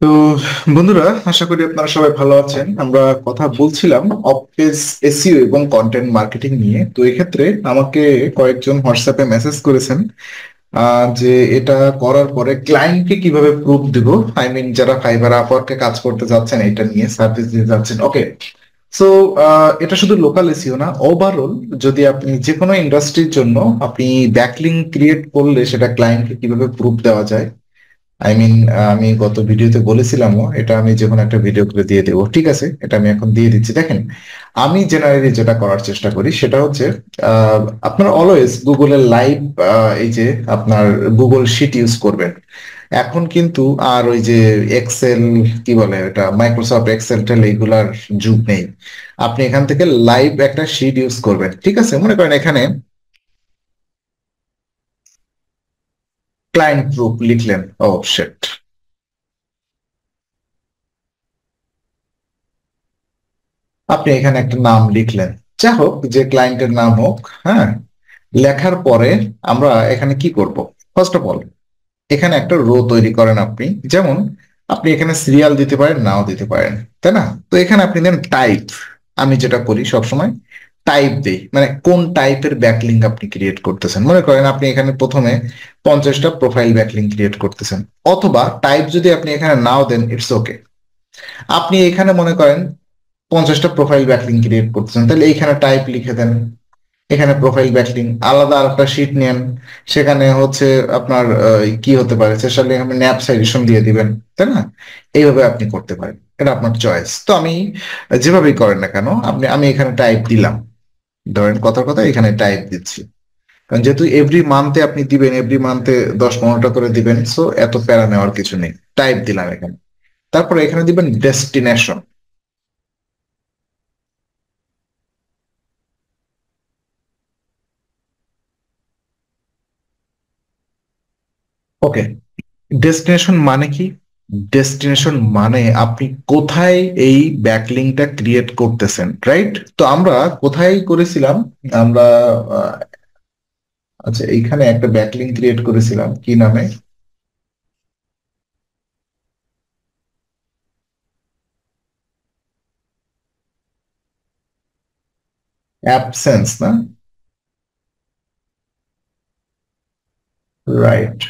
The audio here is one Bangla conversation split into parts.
তো বন্ধুরা, আশা করি আপনারা সবাই ভালো আছেন। আমরা কথা বলছিলাম অফ পেজ এসইও এবং কন্টেন্ট মার্কেটিং নিয়ে। তো এক্ষেত্রে আমাকে কয়েকজন হোয়াটসঅ্যাপে মেসেজ করেছেন যে এটা করার পরে ক্লায়েন্টকে কিভাবে প্রুফ দিব। আই মিন, যারা ফাইবার আপওয়ার্কে কাজ করতে যাচ্ছেন, এটা নিয়ে সার্ভিস দিতে যাচ্ছেন। ওকে, সো এটা শুধু লোকাল এসইও না, ওভারঅল যদি আপনি যে কোনো ইন্ডাস্ট্রির জন্য আপনি ব্যাকলিংক ক্রিয়েট করলে সেটা ক্লায়েন্টকে কিভাবে প্রুফ দেওয়া যায়। আই মিন, আমি গত ভিডিওতে বলেছিলামও, এটা আমি যখন একটা ভিডিও করে দিয়ে দেবো। ঠিক আছে, এটা আমি এখন দিয়ে দিচ্ছি। দেখেন, আমি জেনারেলি যেটা করার চেষ্টা করি সেটা হচ্ছে, আপনার অলওয়েজ গুগলের লাইভ, এই যে আপনার গুগল শিট ইউজ করবেন। এখন কিন্তু আর ওই যে এক্সেল, কি বলে এটা, মাইক্রোসফট এক্সেল টেল, এইগুলার যুগ নেই। আপনি এখান থেকে লাইভ একটা শিট ইউজ করবেন। ঠিক আছে, মনে করেন এখানে ক্লায়েন্ট গ্রুপ লিখলেন। ও শিট, আপনি এখানে একটা নাম লিখলেন, যা হোক, যে ক্লায়েন্টের নাম হোক। হ্যাঁ, লেখার পরে আমরা এখানে কি করব? ফার্স্ট অফ অল, এখানে একটা রো তৈরি করেন আপনি। যেমন আপনি এখানে সিরিয়াল দিতে পারেন, নাও দিতে পারেন, তাই না? তো এখানে আপনি দেন টাইপ। আমি যেটা করি সবসময়, টাইপ দেই, মানে কোন টাইপের ব্যাকলিঙ্ক আপনি ক্রিয়েট করতেছেন। মনে করেন আপনি এখানে প্রথমে 50টা প্রোফাইল ব্যাকলিঙ্ক ক্রিয়েট করতেছেন, অথবা টাইপ যদি আপনি এখানে নাও দেন, ইটস ওকে। আপনি এখানে মনে করেন 50টা প্রোফাইল ব্যাকলিঙ্ক ক্রিয়েট করতেছেন, তাহলে এইখানে টাইপ লিখে দেন। এখানে প্রোফাইল ব্যাকলিঙ্ক আলাদা আরেকটা শিট নেন, সেখানে হচ্ছে আপনার কি হতে পারে, স্পেশালি আপনি ন্যাপ সাজেশন দিয়ে দিবেন, তাই না? এইভাবে আপনি করতে পারেন, এটা আপনার চয়েস। তো আমি যেভাবেই করেন না কেন, আমি এখানে টাইপ দিলাম। ধরেন কথার কথা এখানে টাইপ দিচ্ছি, কারণ যেহেতু এভরি মান্থে আপনি দিবেন, এভরি মান্থে 10-15টা করে দিবেন, সো এত প্যারা নেওয়ার কিছু নেই। টাইপ দিলাম এখানে। তারপরে এখানে দিবেন ডেস্টিনেশন। ওকে, ডেস্টিনেশন মানে কি? ডেস্টিনেশন মানে আপনি কোথায় এই ব্যাকলিংটা ক্রিয়েট করতেছেন, রাইট? তো আমরা কোথায় করেছিলাম? আমরা আহ, আচ্ছা, এইখানে একটা ব্যাকলিং ক্রিয়েট করেছিলাম, কি নামে? অ্যাবসেন্স, না? রাইট,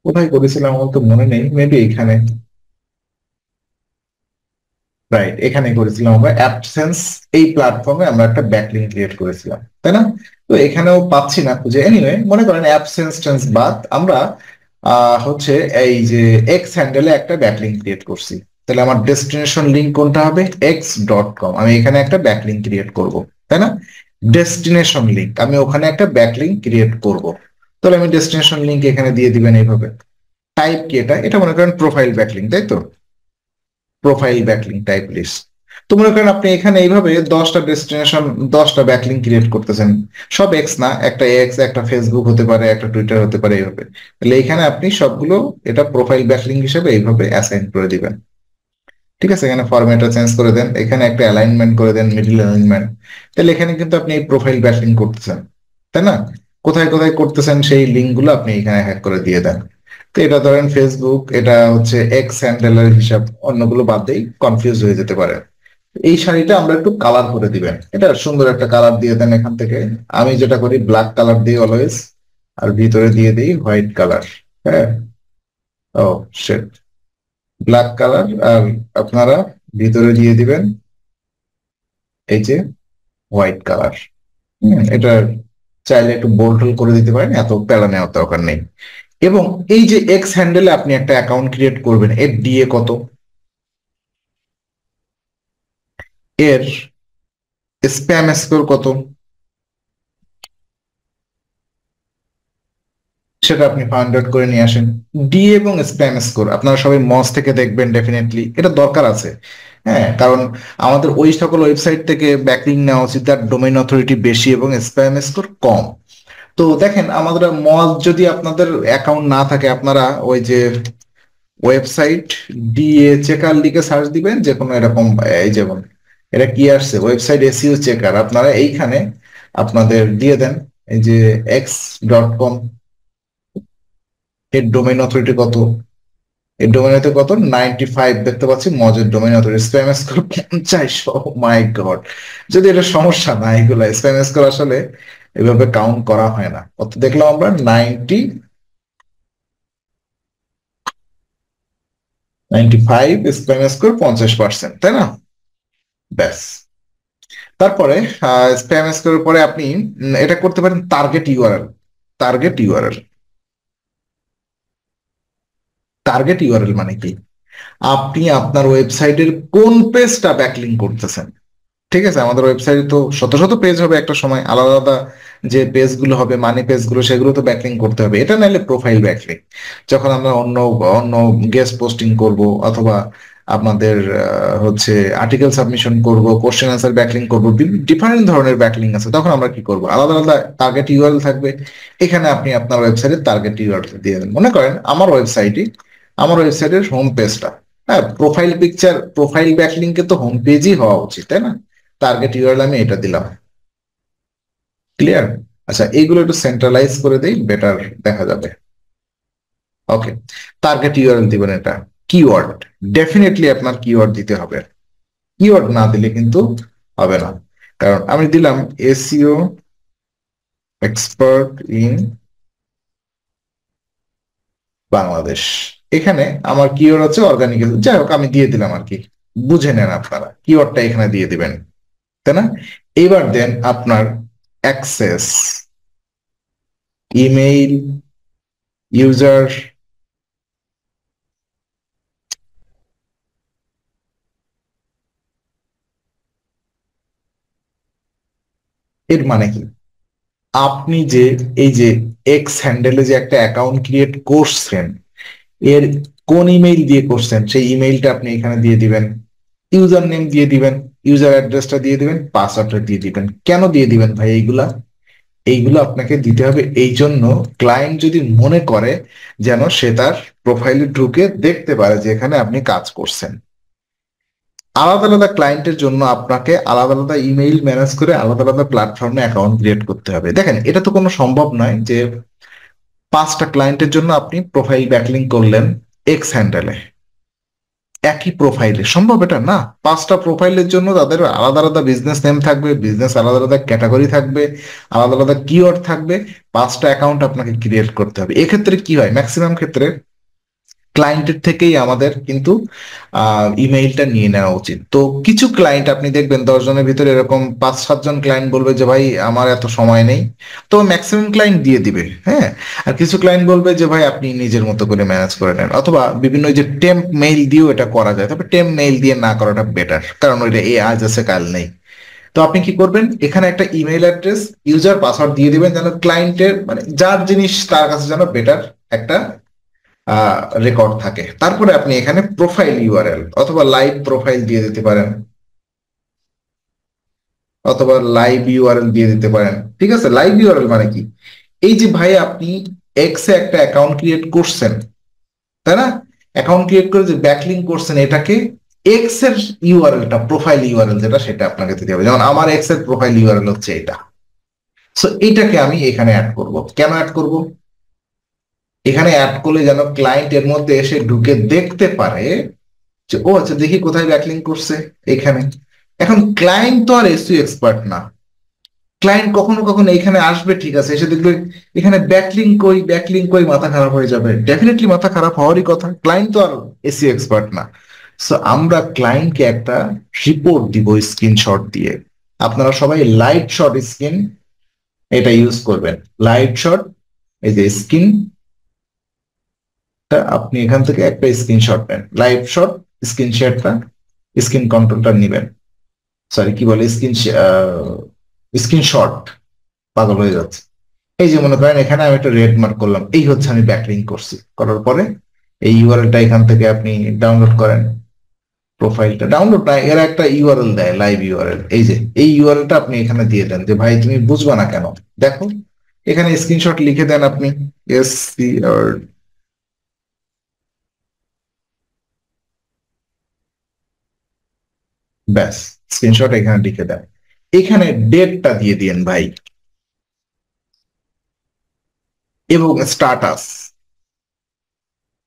কোথায় করেছিলাম আমার তো মনে নেই, মেবি এইখানে। রাইট, এখানে করেছিলাম আমরা অ্যাবসেন্স। এই প্ল্যাটফর্মে আমরা একটা ব্যাকলিং ক্রিয়েট করেছিলাম, তাই না? তো এখানেও পাচ্ছি না খুঁজে। এনিওয়ে, মনে করেন অ্যাবসেন্স টেন্স বাদ আমরা হচ্ছে এই যে এক্স হ্যান্ডেলে একটা ব্যাকলিং ক্রিয়েট করছি। তাহলে আমার ডেস্টিনেশন লিঙ্ক কোনটা হবে? x.com। আমি এখানে একটা ব্যাকলিং ক্রিয়েট করব, তাই না? ডেস্টিনেশন লিঙ্ক, আমি ওখানে একটা ব্যাকলিং ক্রিয়েট করব। তাহলে আমি ডেস্টিনেশন লিঙ্ক এখানে দিয়ে দিবেন এইভাবে। টাইপ কি এটা? এটা মনে করেন প্রোফাইল ব্যাকলিং, তাই তো? Profile backlink type list. তো মনে করেন আপনি এখানে এইভাবে 10টা ডেস্টিনেশন, 10টা ব্যাকলিং ক্রিয়েট করতেছেন। সব এক্স না, একটা এক্স, একটা ফেসবুক হতে পারে, একটা টুইটার হতে পারে, এইভাবে। তাহলে এখানে আপনি সবগুলো এটা প্রোফাইল ব্যাকলিং হিসেবে এইভাবে অ্যাসাইন করে দিবেন। ঠিক আছে, এখানে ফরম্যাটটা চেঞ্জ করে দেন, এখানে একটা অ্যালাইনমেন্ট করে দেন, মিডিল অ্যালাইনমেন্ট। তাহলে এখানে কিন্তু আপনি এই প্রোফাইল ব্যাকলিং করতেছেন, তাই না? কোথায় কোথায় করতেছেন সেই লিঙ্ক গুলো আপনি এখানে হ্যাক করে দিয়ে দেন। তো এটা ধরেন ফেসবুক, এটা হচ্ছে এক্স হ্যান্ডেলের হিসাব, অন্যগুলো বাদ দিয়ে কনফিউজ হয়ে যেতে পারে। এই শাড়িটা আমরা একটু কালার করে দিবেন, এটা সুন্দর একটা কালার দিয়ে দেন এখান থেকে। আমি যেটা করি, ব্ল্যাক কালার দিই অলওয়েজ, আর ভিতরে দিয়ে দিই হোয়াইট কালার। হ্যাঁ, ও শিট, ব্ল্যাক কালার, আর আপনারা ভিতরে দিয়ে দিবেন এই যে হোয়াইট কালার। এটা চাইলে একটু বোল্ড করে দিতে পারেন, এত প্যারা নেওয়ার দরকার নেই। এবং এই যে এক্স হ্যান্ডেলে আপনি একটা অ্যাকাউন্ট ক্রিয়েট করবেন, এর ডিএ কত, এর স্প্যাম স্কোর কত, সেটা আপনি ফাইন্ড আউট করে নিয়ে আসেন। ডি এবং স্প্যাম স্কোর আপনারা সবাই মজ থেকে দেখবেন, ডেফিনেটলি এটা দরকার আছে। হ্যাঁ, কারণ আমাদের ওই সকল ওয়েবসাইট থেকে ব্যাকলিং নেওয়া উচিত যার ডোমেইন অথরিটি বেশি এবং স্প্যাম স্কোর কম। তো দেখেন, আমাদের মজ যদি আপনাদের অ্যাকাউন্ট না থাকে, আপনারা ওই যে ওয়েবসাইট ডিএ চেকার লিখে সার্চ দিবেন, যে কোনো এরকম, এই যেমন এটা কি আসছে, ওয়েবসাইট এসইও চেকার, আপনারা এইখানে আপনাদের দিয়ে দেন এই যে x.com, এর ডোমেইন অথরিটি কত, এই ডোমেন অথরিটি কত, 95 দেখতে পাচ্ছি। মজের ডোমেন অথরিটি, স্প্যাম স্কোর 50। ও মাই গড, যদি এটা সমস্যা না, এগুলা স্প্যাম স্কোর আসলে এভাবে কাউন্ট করা হয় না। কত দেখলাম আমরা, 95, স্প্যাম স্কোর 50%, তাই না? ব্যাস। তারপরে স্প্যাম স্কোরের পরে আপনি এটা করতে পারেন target URL. Target URL, target URL মানে কি? আপনি আপনার ওয়েবসাইটের কোন পেজটা ব্যাকলিঙ্ক করতেছেন। ঠিক আছে, আমাদের ওয়েবসাইটে তো শত শত পেজ হবে একটা সময়, আলাদা আলাদা যে পেজগুলো হবে, মানি পেজগুলো, সেগুলো তো ব্যাকলিঙ্ক করতে হবে। এটা নাহলে প্রোফাইল ব্যাকলিঙ্ক। যখন আমরা অন্য অন্য গেস্ট পোস্টিং করব, অথবা আপনাদের হচ্ছে আর্টিকেল সাবমিশন করব, কোশ্চেন আনসার ব্যাকলিঙ্ক করব, ডিফারেন্ট ধরনের ব্যাকলিঙ্ক আছে, তখন আমরা কি করব, আলাদা আলাদা টার্গেট ইউআরএল থাকবে। এখানে আপনি আপনার ওয়েবসাইটের টার্গেট ইউআরএল দিয়ে দেন। মনে করেন আমার ওয়েবসাইটের হোম পেজটা, হ্যাঁ, প্রোফাইল পিকচার, প্রোফাইল ব্যাকলিঙ্কে তো হোম পেজই হওয়া উচিত, তাই না? টার্গেট ইউআরএল আমি এটা দিলাম। ক্লিয়ার? আচ্ছা, এইগুলো একটু সেন্ট্রালাইজ করে দেই, বেটার দেখা যাবে। ওকে, টার্গেট ইউআরএল দিবেন। এটা কিওয়ার্ড, ডেফিনেটলি আপনার কিওয়ার্ড দিতে হবে। কিওয়ার্ড না দিলে কিন্তু হবে না। কারণ আমি দিলাম এসইও এক্সপার্ট ইন বাংলাদেশ। এখানে আমার কিওয়ার্ড হচ্ছে অর্গানিক, যাই হোক আমি দিয়ে দিলাম আর কি। বুঝে নেন আপনারা, কিওয়ার্ডটা এখানে দিয়ে দিবেন, তাই না? এবার দেন আপনার অ্যাক্সেস, ইমেইল, ইউজার। এর মানে কি? আপনি যে এই যে এক্স হ্যান্ডেলে যে একটা অ্যাকাউন্ট ক্রিয়েট করছেন, এর কোন ইমেইল দিয়ে করছেন সেই ইমেইলটা আপনি এখানে দিয়ে দিবেন, ইউজার নেম দিয়ে দিবেন, ইউজার অ্যাড্রেসটা দিয়ে দিবেন, পাসওয়ার্ডটা দিয়ে দিবেন। কেন দিয়ে দিবেন ভাই এইগুলা? এইগুলো আপনাকে দিতে হবে এই জন্য, ক্লায়েন্ট যদি মনে করে যেন সে তার প্রোফাইলে ঢুকে দেখতে পারে যে এখানে আপনি কাজ করছেন। আলাদা আলাদা ক্লায়েন্টের জন্য আপনাকে আলাদা আলাদা ইমেইল ম্যানেজ করে আলাদা আলাদা প্ল্যাটফর্মে অ্যাকাউন্ট ক্রিয়েট করতে হবে। দেখেন, এটা তো কোনো সম্ভব নয় যে 5টা ক্লায়েন্টের জন্য আপনি প্রোফাইল ব্যাকলিংক করলেন এক্স হ্যান্ডেলে, একই প্রোফাইলে। সম্ভব এটা না। 5টা প্রোফাইলের জন্য তাদের আলাদা আলাদা বিজনেস নেম থাকবে, বিজনেস আলাদা আলাদা ক্যাটাগরি থাকবে, আলাদা আলাদা কিওয়ার্ড থাকবে। 5টা অ্যাকাউন্ট আপনাকে ক্রিয়েট করতে হবে। এক্ষেত্রে কি হয়, ম্যাক্সিমাম ক্ষেত্রে ক্লায়েন্টের থেকেই আমাদের কিন্তু ইমেইলটা নিয়ে নেওয়া উচিত। তো কিছু ক্লায়েন্ট আপনি দেখবেন 10 জনের ভিতরে এরকম 5-7 জন ক্লায়েন্ট বলবে যে ভাই আমার এত সময় নেই, তো ম্যাক্সিমাম ক্লায়েন্ট দিয়ে দিবে, হ্যাঁ। আর কিছু ক্লায়েন্ট বলবে যে ভাই আপনি নিজের মতো করে ম্যানেজ করে নেন, অথবা বিভিন্ন ওই যে টেম্প মেইল দিয়েও এটা করা যায়। তবে টেম্প মেইল দিয়ে না করাটা বেটার, কারণ ওইটা এ আজ আছে কাল নেই। তো আপনি কি করবেন, এখানে একটা ইমেইল অ্যাড্রেস, ইউজার, পাসওয়ার্ড দিয়ে দিবেন, যেন ক্লায়েন্টের মানে যার জিনিস তার কাছে যেন বেটার একটা রেকর্ড থাকে। তারপরে আপনি এখানে প্রোফাইল ইউআরএল অথবা লাইভ প্রোফাইল দিয়ে দিতে পারেন, অথবা লাইভ ইউআরএল দিয়ে দিতে পারেন। ঠিক আছে, লাইভ ইউআরএল মানে কি? এই যে ভাই আপনি এক্সে একটা অ্যাকাউন্ট ক্রিয়েট করছেন, তাই না? অ্যাকাউন্ট ক্রিয়েট করে যে ব্যাকলিংক করছেন, এটাকে এক্স এর ইউআরএলটা, প্রোফাইল ইউআরএল যেটা, সেটা আপনাকে দিতে হবে। যেমন আমার এক্স এর প্রোফাইল ইউআরএল হচ্ছে এটা। সো এটাকে আমি এখানে অ্যাড করব। কেন অ্যাড করব? এখানে অ্যাড করলে যেন ক্লায়েন্ট এর মধ্যে এসে ঢুকে দেখতে পারে যে ও আচ্ছা, দেখি কোথায় ব্যাকলিং করছে, এখানে। এখন ক্লায়েন্ট তো আর এসইও এক্সপার্ট না। ক্লায়েন্ট কখনো কখনো এখানে আসবে, ঠিক আছে, এসে দেখবে এখানে ব্যাকলিং কই, মাথা খারাপ হয়ে যাবে। ডেফিনেটলি মাথা খারাপ হওয়ারই কথা, ক্লায়েন্ট তো আর এসইও এক্সপার্ট না। সো আমরা ক্লায়েন্টকে একটা রিপোর্ট দিব স্ক্রিনশট দিয়ে। আপনারা সবাই লাইভ শট স্ক্রিন এটা ইউজ করবেন। লাইভ শট, এই যে স্ক্রিন, আপনি এখান থেকে একটা স্ক্রিনশট নেন, লাইভ শট স্ক্রিনশটটা, স্ক্রিন কন্ট্রোলটা নিবেন। সরি, কি বলে, স্ক্রিনশট, পাগল হয়ে যাচ্ছে। এই যে মনে করেন এখানে আমি একটা রেড মার্ক করলাম, এই হচ্ছে আমি ব্যাকলিং করছি। করার পরে এই ইউআরএলটা এখান থেকে আপনি ডাউনলোড করেন। প্রোফাইলটা ডাউনলোড না, এরা একটা ইউআরএল দেয়, লাইভ ইউআরএল। এই যে এই ইউআরএলটা আপনি এখানে দিয়ে দেন যে ভাই তুমি বুঝবা না কেন, দেখো এখানে স্ক্রিনশট লিখে দেন আপনি, এস সি আর, ব্যাস, স্ক্রিনশট এখানে লিখে দেন। এখানে ডেটটা দিয়ে দিন ভাই, এবং স্ট্যাটাস।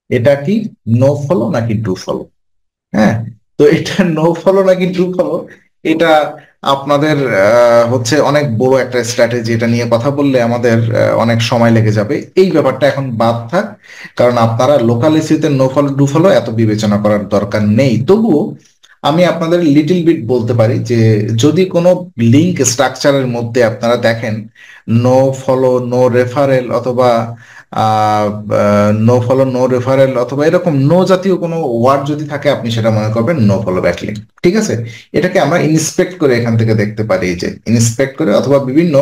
এটা কি নো ফলো নাকি ডু ফলো? হ্যাঁ, তো এটা নো ফলো নাকি ট্রু ফলো, এটা আপনাদের হচ্ছে অনেক বড় একটা স্ট্র্যাটেজি। এটা নিয়ে কথা বললে আমাদের অনেক সময় লেগে যাবে। এই ব্যাপারটা এখন বাদ থাক, কারণ আপনারা লোকাল এসিতে নো ফলো ডু ফলো এত বিবেচনা করার দরকার নেই। তবুও আমি আপনাদের লিটল বিট বলতে পারি যে যদি কোনো লিঙ্ক স্ট্রাকচারের মধ্যে আপনারা দেখেন নো ফলো নো রেফারেল অথবা নো ফলো নো রেফারেল অথবা এরকম নো জাতীয় কোনো ওয়ার্ড যদি থাকে, আপনি সেটা মনে করবেন নো ফলো ব্যাকলিঙ্ক। ঠিক আছে, এটাকে আমরা ইন্সপেক্ট করে এখান থেকে দেখতে পারি, যে ইন্সপেক্ট করে অথবা বিভিন্ন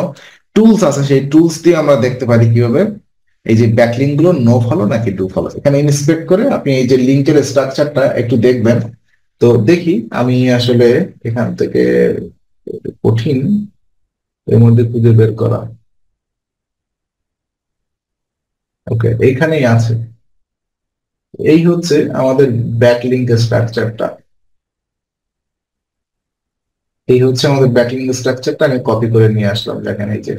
টুলস আছে, সেই টুলস দিয়ে আমরা দেখতে পারি কিভাবে এই যে ব্যাকলিঙ্ক গুলো নো ফলো নাকি ডু ফলো। এখানে ইন্সপেক্ট করে আপনি এই যে লিঙ্কের স্ট্রাকচারটা একটু দেখবেন। তো দেখি আমি আসলে এখান থেকে, কঠিন এর মধ্যে খুঁজে বের করা। ওকে, এইখানেই আছে। এই হচ্ছে আমাদের ব্যাকলিঙ্ক স্ট্রাকচারটা। এই হচ্ছে আমাদের ব্যাকলিঙ্ক স্ট্রাকচারটা, আমি কপি করে নিয়ে আসলাম। দেখেন এই যে,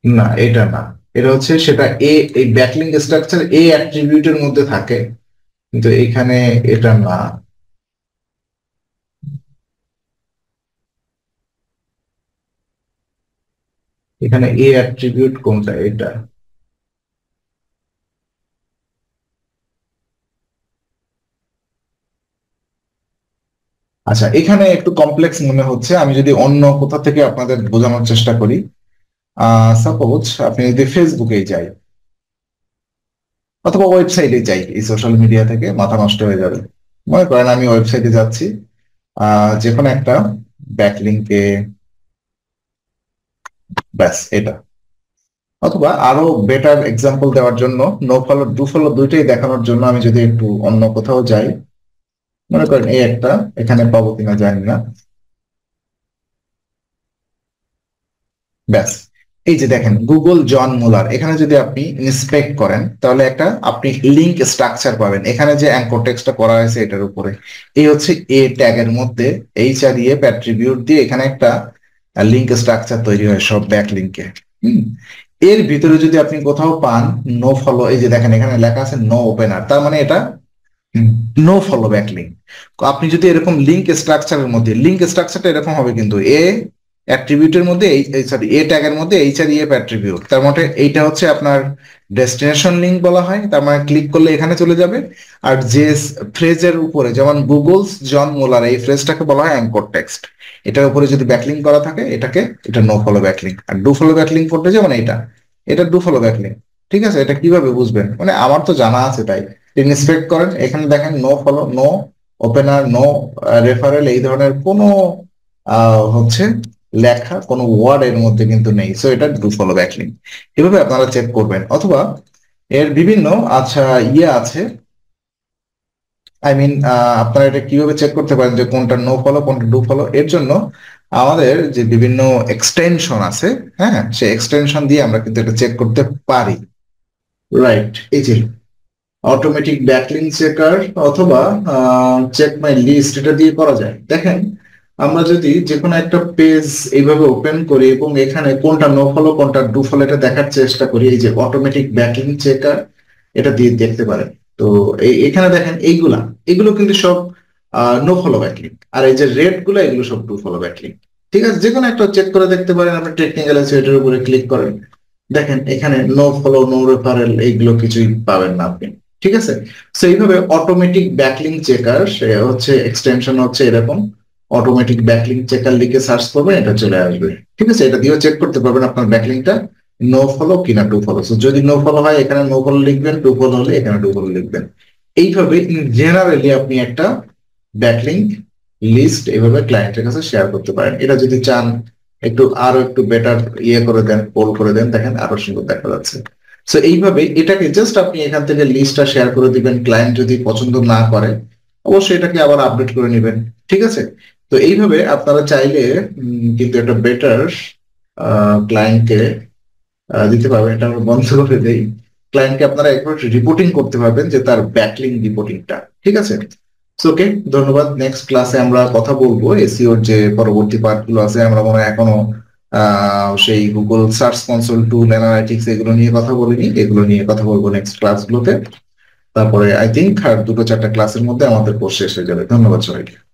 না এটা না, এটা হচ্ছে সেটা এ, এই ব্যাকলিঙ্ক স্ট্রাকচার এ অ্যাট্রিবিউটের মধ্যে থাকে, কিন্তু এখানে এটা না। এখানে এ অ্যাট্রিবিউট কোনটা? এটা। আচ্ছা, এখানে একটু কমপ্লেক্স মনে হচ্ছে। আমি যদি অন্য কোথা থেকে আপনাদের বোঝানোর চেষ্টা করি, সাপোজ আপনি যদি ফেসবুকে যাই অথবা ওয়েবসাইটে যাই, এই সোশ্যাল মিডিয়া থেকে মাথা নষ্ট হয়ে যাবে। মনে করেন আমি ওয়েবসাইটে যাচ্ছি, যে কোনো একটা ব্যাকলিঙ্কে, ব্যাস এটা। অথবা আরো বেটার এক্সাম্পল দেওয়ার জন্য, নো ফলো ডু ফলো দুইটাই দেখানোর জন্য আমি যদি একটু অন্য কোথাও যাই, মনে করেন এই একটা, এখানে পাবো কিনা জানি না। ব্যাস, এই যে দেখেন গুগল জন মুলার, এখানে যদি আপনি ইন্সপেক্ট করেন তাহলে একটা আপনি লিঙ্ক স্ট্রাকচার পাবেন। এখানে যে অ্যাঙ্কর টেক্সটটা করা হয়েছে এটার উপরে, এই হচ্ছে এ ট্যাগের মধ্যে এইচ আর ইয়ে অ্যাট্রিবিউট দিয়ে এখানে একটা লিঙ্ক স্ট্রাকচার তৈরি হয় সব ব্যাক লিঙ্কে। এর ভিতরে যদি আপনি কোথাও পান নো ফলো, এই যে দেখেন এখানে লেখা আছে নো ওপেনার, তার মানে এটা নো ফলো ব্যাক লিঙ্ক। আপনি যদি এরকম লিঙ্ক স্ট্রাকচারের মধ্যে, লিঙ্ক স্ট্রাকচারটা এরকম হবে কিন্তু এ অ্যাট্রিবিউটের মধ্যে এই সরি এ ট্যাগের মধ্যে এইচ আর ইএফ অ্যাট্রিবিউট, তার মানে এইটা হচ্ছে আপনার ডেস্টিনেশন লিঙ্ক বলা হয়। তার মানে ক্লিক করলে এখানে চলে যাবে। আর যে ফ্রেজের উপরে, যেমন গুগলস জন মোলার, এই ফ্রেজটাকে বলা হয় অ্যাঙ্কর টেক্সট। এটার উপরে যদি ব্যাকলিঙ্ক করা থাকে এটাকে, এটা নো ফলো ব্যাকলিঙ্ক। আর ডু ফলো ব্যাকলিঙ্ক করতে যেমন এটা, এটা ডু ফলো ব্যাকলিঙ্ক। ঠিক আছে, এটা কিভাবে বুঝবেন? মানে আমার তো জানা আছে তাই। ইন্সপেক্ট করেন, এখানে দেখেন no follow no opener no referral, এই ধরনের কোনো হচ্ছে লেখা কোনো ওয়ার্ড এর মধ্যে কিন্তু নেই। সো এটা ডু ফলো ব্যাকলিঙ্ক। এভাবে আপনারা চেক করবেন। অথবা এর বিভিন্ন, আচ্ছা, ইয়ে আছে, আই মিন আপনারা এটা কিভাবে চেক করতে পারেন যে কোনটা নো ফলো কোনটা ডু ফলো? এর জন্য আমাদের যে বিভিন্ন এক্সটেনশন আছে, হ্যাঁ, সেই এক্সটেনশন দিয়ে আমরা কিন্তু এটা চেক করতে পারি। রাইট, এই যে অটোমেটিক ব্যাকলিঙ্ক চেকার অথবা চেক মাই লিস্ট, এটা দিয়ে করা যায়। দেখেন আমরা যদি যে কোনো একটা পেজ এইভাবে ওপেন করি এবং এখানে কোনটা নো ফলো কোনটা ডু ফলো এটা দেখার চেষ্টা করি, এই যে অটোমেটিক ব্যাকলিঙ্ক চেকার, এটা দিয়ে দেখতে পারেন। তো এখানে দেখেন এইগুলা, এগুলো কিন্তু সব নো ফলো ব্যাকলিঙ্ক। আর এই যে রেড গুলো, এগুলো সব ডু ফলো ব্যাকলিঙ্ক। ঠিক আছে, যে কোনো একটা চেক করে দেখতে পারেন। আপনি টেকনিক্যাল আছে এটার উপরে ক্লিক করেন, দেখেন এখানে নো ফলো নো রেফারেল এইগুলো কিছুই পাবেন না আপনি। ঠিক আছে, তো এইভাবে অটোমেটিক ব্যাকলিঙ্ক চেকার, সে হচ্ছে এক্সটেনশন হচ্ছে এরকম, অটোমেটিক ব্যাকলিঙ্ক চেকার লিখে সার্চ করবেন, এটা চলে আসবে। ঠিক আছে, এটা দিয়েও চেক করতে পারবেন আপনার ব্যাকলিঙ্কটা নো ফলো কিনা টু ফলো। যদি নো ফলো হয় এখানে নো ফলো লিখবেন, টু ফলো হলে এখানে টু ফলো লিখবেন। এইভাবে জেনারেলি আপনি একটা ব্যাকলিঙ্ক লিস্ট এভাবে ক্লায়েন্টের কাছে শেয়ার করতে পারেন। এটা যদি চান একটু আরো একটু বেটার ইয়ে করে দেন, পোল করে দেন, দেখেন আরো সুন্দর দেখা যাচ্ছে। সো এইভাবে এটাকে জাস্ট আপনি এখান থেকে লিস্টটা শেয়ার করে দিবেন। ক্লায়েন্ট যদি পছন্দ না করে অবশ্যই এটাকে আবার আপডেট করে নেবেন। ঠিক আছে, তো এইভাবে আপনারা চাইলে কিন্তু একটা বেটার ক্লায়েন্টকে দিতে পারবেন। এটা আমরা বন্ধ করে দেই। ক্লায়েন্টকে আপনারা একবার রিপোর্টিং করতে পারবেন, যে তার ব্যাকলিং রিপোর্টিংটা। ঠিক আছে, ওকে, ধন্যবাদ। নেক্সট ক্লাসে আমরা কথা বলবো এসইওর যে পরবর্তী পার্ট গুলো আছে। আমরা মনে হয় এখনো সেই গুগল সার্চ কনসোল টুল অ্যানালাইটিক্স এগুলো নিয়ে কথা বলিনি, এগুলো নিয়ে কথা বলবো নেক্সট ক্লাসগুলোতে। তারপরে আই থিঙ্ক আর 2-4টা ক্লাসের মধ্যে আমাদের কোর্স শেষ হয়ে যাবে। ধন্যবাদ সবাইকে।